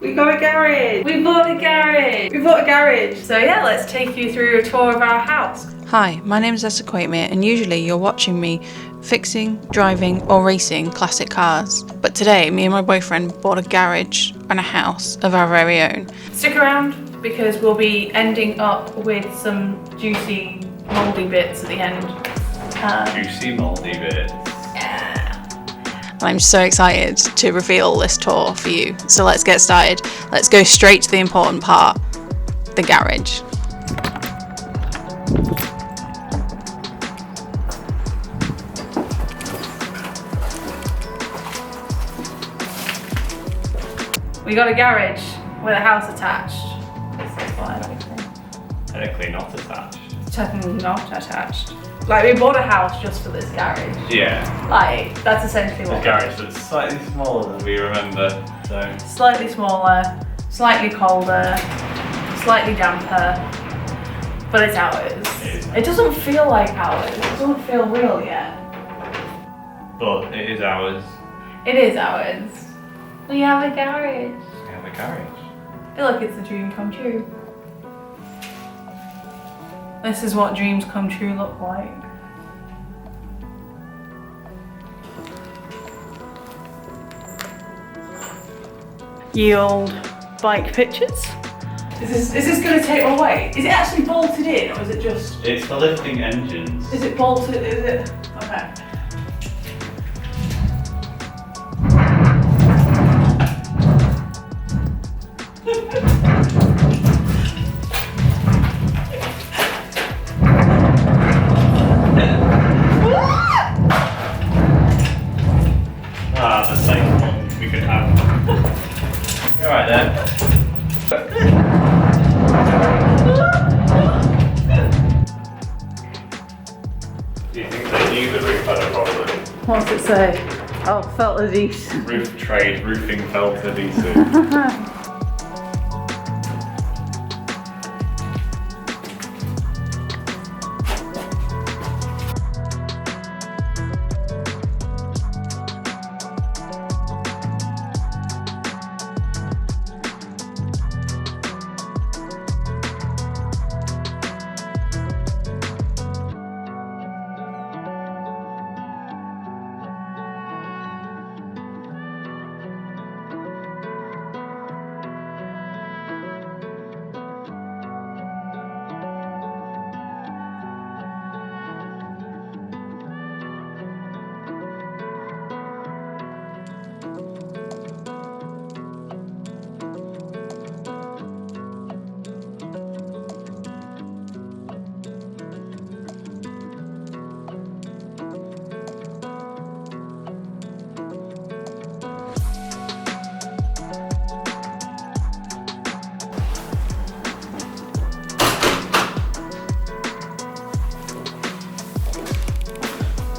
We got a garage! We bought a garage! We bought a garage! So yeah, let's take you through a tour of our house. Hi, my name is Essa Quaitmere, and usually you're watching me fixing, driving or racing classic cars. But today, me and my boyfriend bought a garage and a house of our very own. Stick around because we'll be ending up with some juicy mouldy bits at the end. Juicy mouldy bits. And I'm so excited to reveal this tour for you. So let's get started. Let's go straight to the important part, the garage. We got a garage with a house attached. This is what I like to say. Technically not attached. Technically not attached. Like, we bought a house just for this garage. Yeah. Like, that's essentially what The garage that's slightly smaller than we remember, so. Slightly smaller, slightly colder, slightly damper, but it's ours. It doesn't feel like ours. It doesn't feel real yet. But it is ours. It is ours. We have a garage. We have a garage. I feel like it's a dream come true. This is what dreams come true look like. Ye old bike pictures. Is this going to take away? Is it actually bolted in, or is it just? It's for lifting engines. Is it bolted? Is it? Okay. The same one we could have. You're right there. Do you think they knew the roof had a problem? What's it say? Oh, felt adhesive. Roof trade, roofing felt adhesive.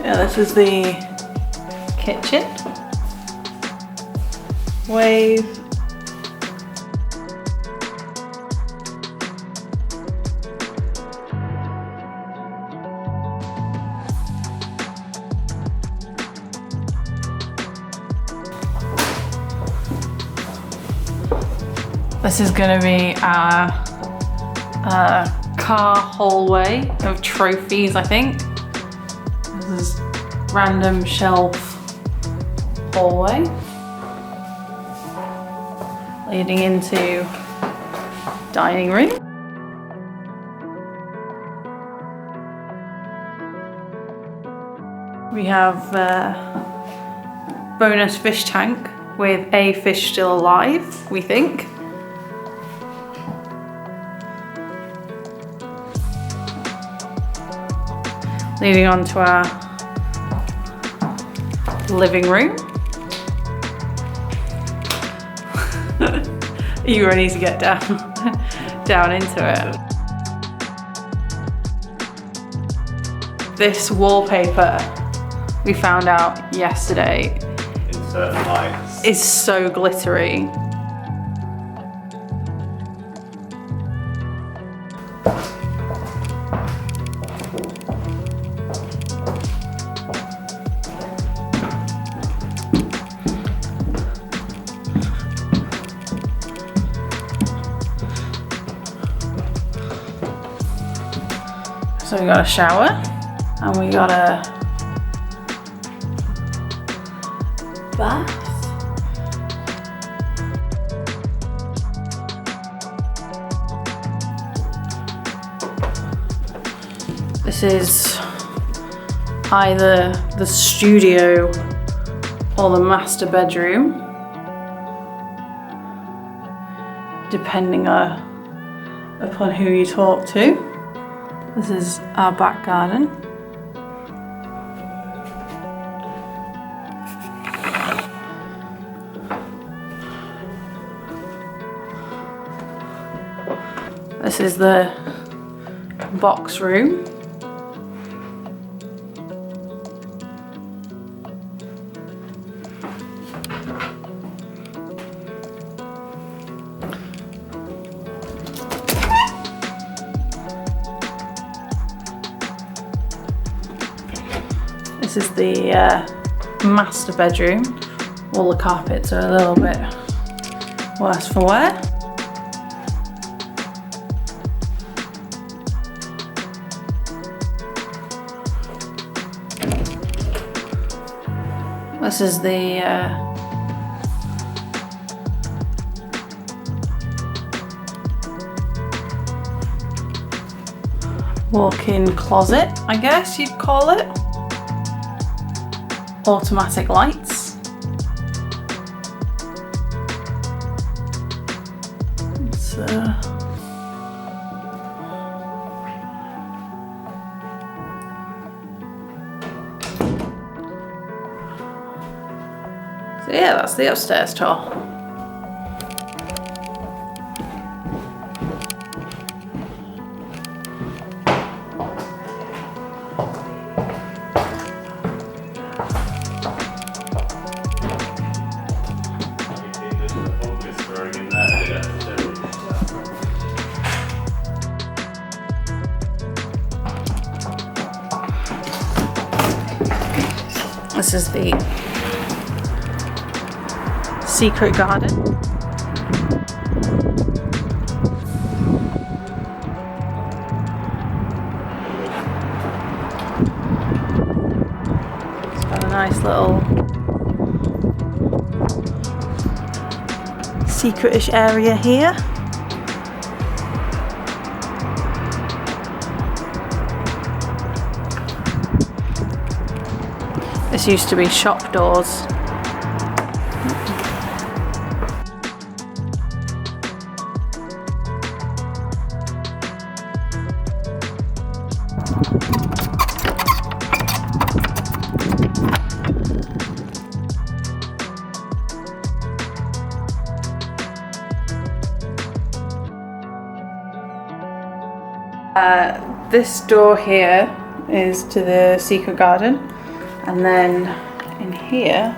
Yeah, this is the kitchen. Wave. This is going to be our car hallway of trophies, I think. This is random shelf hallway leading into dining room. We have a bonus fish tank with a fish still alive, we think. Leading on to our living room. Are you ready to get down into it? This wallpaper we found out yesterday In certain lights. is so glittery. So we got a shower and we got a bath. This is either the studio or the master bedroom, depending upon who you talk to. This is our back garden. This is the box room. This is the master bedroom. All the carpets are a little bit worse for wear. This is the walk-in closet, I guess you'd call it. Automatic lights. So yeah, that's the upstairs tour. This is the secret garden. It's got a nice little secret-ish area here. This used to be shop doors. This door here is to the secret garden, and then in here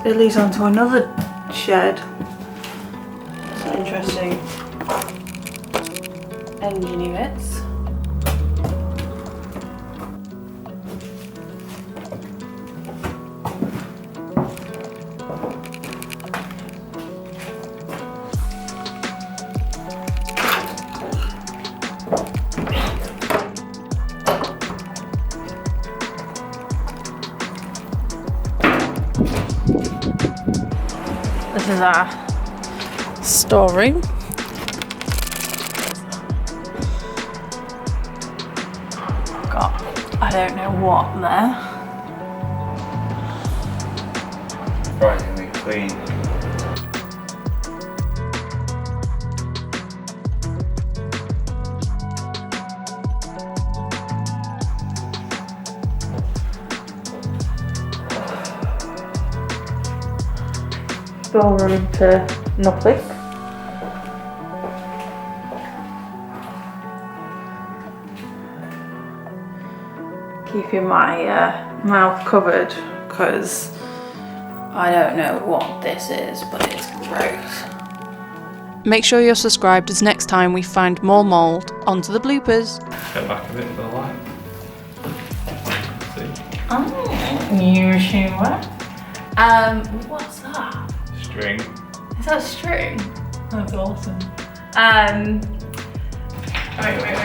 it leads onto another shed. Some interesting engine bits. This is our storeroom. Got, I don't know what there. Surprisingly clean. Storeroom to nothing. Keeping my mouth covered because I don't know what this is, but it's gross. Make sure you're subscribed as next time we find more mould. Onto the bloopers. Step back a bit for the light. See? Oh, you sure? What's that? String. Is that string? That's awesome. Wait.